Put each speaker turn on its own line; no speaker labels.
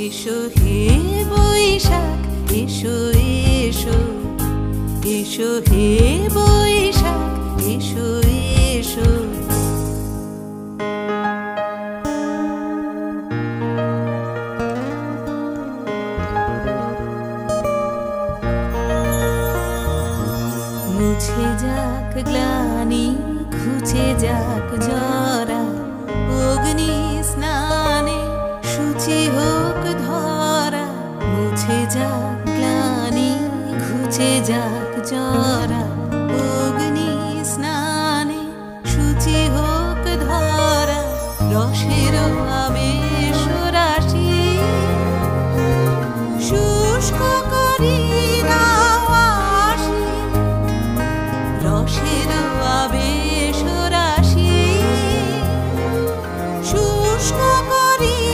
এসো হে বৈশাখ এসো এসো, এসো হে বৈশাখ এসো এসো। মুছে যাক গ্লানি ঘুচে যাক জরা, অগ্নি স্নানে শুচি হোক ধরা। মুছে যাক গ্লানি ঘুচে যাক জরা, অগ্নি স্নানে শুচি হোক ধরা। রসের